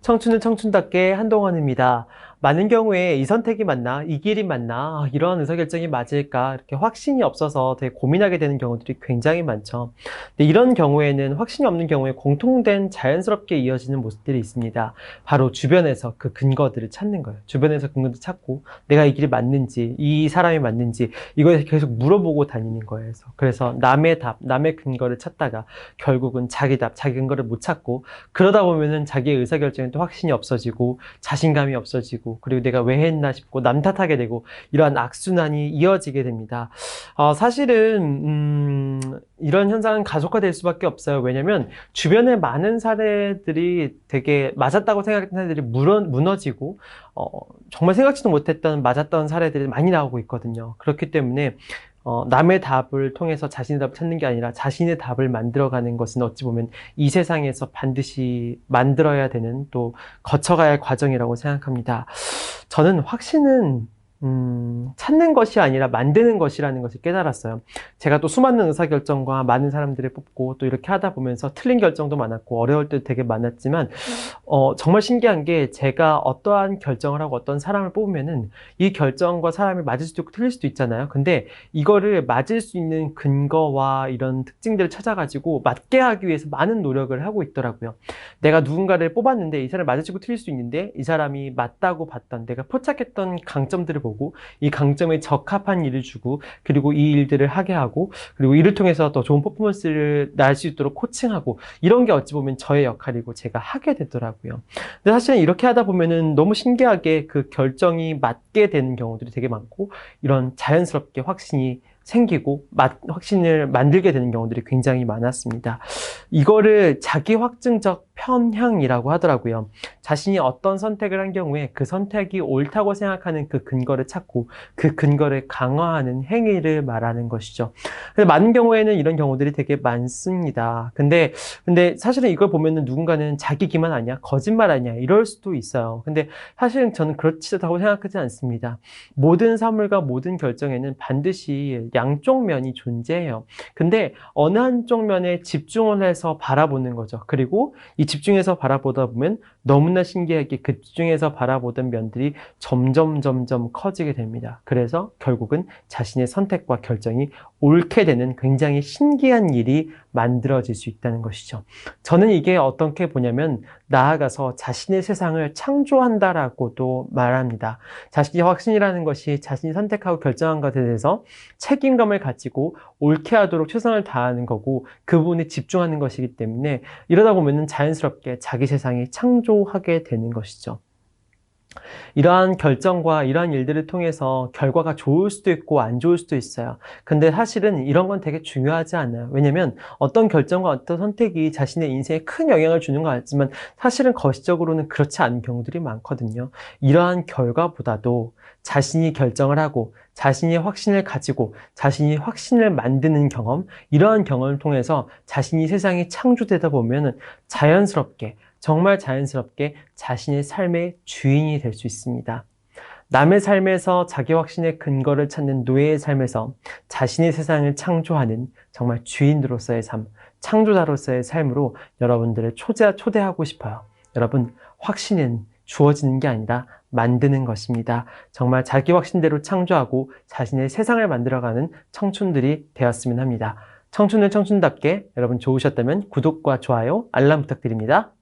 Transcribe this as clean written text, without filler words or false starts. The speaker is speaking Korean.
청춘은 청춘답게 한동원입니다. 많은 경우에 이 선택이 맞나, 이 길이 맞나, 이러한 의사결정이 맞을까, 이렇게 확신이 없어서 되게 고민하게 되는 경우들이 굉장히 많죠. 근데 이런 경우에는 확신이 없는 경우에 공통된 자연스럽게 이어지는 모습들이 있습니다. 바로 주변에서 그 근거들을 찾는 거예요. 주변에서 근거를 찾고, 내가 이 길이 맞는지, 이 사람이 맞는지, 이걸 계속 물어보고 다니는 거예요. 그래서 남의 답, 남의 근거를 찾다가 결국은 자기 답, 자기 근거를 못 찾고, 그러다 보면은 자기의 의사결정에 또 확신이 없어지고 자신감이 없어지고 그리고 내가 왜 했나 싶고 남 탓하게 되고 이러한 악순환이 이어지게 됩니다. 사실은 이런 현상은 가속화될 수밖에 없어요. 왜냐면 주변에 많은 사례들이 되게 맞았다고 생각했던 사례들이 무너지고 정말 생각지도 못했던 맞았던 사례들이 많이 나오고 있거든요. 그렇기 때문에 남의 답을 통해서 자신의 답을 찾는 게 아니라 자신의 답을 만들어가는 것은 어찌 보면 이 세상에서 반드시 만들어야 되는 또 거쳐가야 할 과정이라고 생각합니다. 저는 확신은 찾는 것이 아니라 만드는 것이라는 것을 깨달았어요. 제가 또 수많은 의사결정과 많은 사람들을 뽑고 또 이렇게 하다 보면서 틀린 결정도 많았고 어려울 때도 되게 많았지만 정말 신기한 게 제가 어떠한 결정을 하고 어떤 사람을 뽑으면은 이 결정과 사람이 맞을 수도 있고 틀릴 수도 있잖아요. 근데 이거를 맞을 수 있는 근거와 이런 특징들을 찾아가지고 맞게 하기 위해서 많은 노력을 하고 있더라고요. 내가 누군가를 뽑았는데 이 사람이 맞을 수 있고 틀릴 수 있는데 이 사람이 맞다고 봤던 내가 포착했던 강점들을 보고 이 강점에 적합한 일을 주고 그리고 이 일들을 하게 하고 그리고 이를 통해서 더 좋은 퍼포먼스를 날 수 있도록 코칭하고 이런 게 어찌 보면 저의 역할이고 제가 하게 되더라고요. 근데 사실은 이렇게 하다 보면은 너무 신기하게 그 결정이 맞게 되는 경우들이 되게 많고 이런 자연스럽게 확신이 생기고 확신을 만들게 되는 경우들이 굉장히 많았습니다. 이거를 자기 확증적 편향이라고 하더라고요. 자신이 어떤 선택을 한 경우에 그 선택이 옳다고 생각하는 그 근거를 찾고 그 근거를 강화하는 행위를 말하는 것이죠. 근데 많은 경우에는 이런 경우들이 되게 많습니다. 근데 사실은 이걸 보면은 누군가는 자기 기만 아니야? 거짓말 아니야? 이럴 수도 있어요. 근데 사실은 저는 그렇지 않다고 생각하지 않습니다. 모든 사물과 모든 결정에는 반드시 양쪽 면이 존재해요. 근데 어느 한쪽 면에 집중을 해서 바라보는 거죠. 그리고 이 집중해서 바라보다 보면 너무나 신기하게 그 집중해서 바라보던 면들이 점점 커지게 됩니다. 그래서 결국은 자신의 선택과 결정이 옳게 되는 굉장히 신기한 일이 만들어질 수 있다는 것이죠. 저는 이게 어떻게 보냐면 나아가서 자신의 세상을 창조한다라고도 말합니다. 자신의 확신이라는 것이 자신이 선택하고 결정한 것에 대해서 책임감을 가지고 옳게 하도록 최선을 다하는 거고 그 부분에 집중하는 것이기 때문에 이러다 보면은 자연스럽게 자기 세상이 창조하게 되는 것이죠. 이러한 결정과 이러한 일들을 통해서 결과가 좋을 수도 있고 안 좋을 수도 있어요. 근데 사실은 이런 건 되게 중요하지 않아요. 왜냐면 어떤 결정과 어떤 선택이 자신의 인생에 큰 영향을 주는 것 같지만 사실은 거시적으로는 그렇지 않은 경우들이 많거든요. 이러한 결과보다도 자신이 결정을 하고 자신이 확신을 가지고 자신이 확신을 만드는 경험, 이러한 경험을 통해서 자신이 세상이 창조되다 보면 자연스럽게 정말 자연스럽게 자신의 삶의 주인이 될 수 있습니다. 남의 삶에서 자기 확신의 근거를 찾는 노예의 삶에서 자신의 세상을 창조하는 정말 주인으로서의 삶, 창조자로서의 삶으로 여러분들을 초대하고 싶어요. 여러분, 확신은 주어지는 게 아니라 만드는 것입니다. 정말 자기 확신대로 창조하고 자신의 세상을 만들어가는 청춘들이 되었으면 합니다. 청춘은 청춘답게 여러분 좋으셨다면 구독과 좋아요, 알람 부탁드립니다.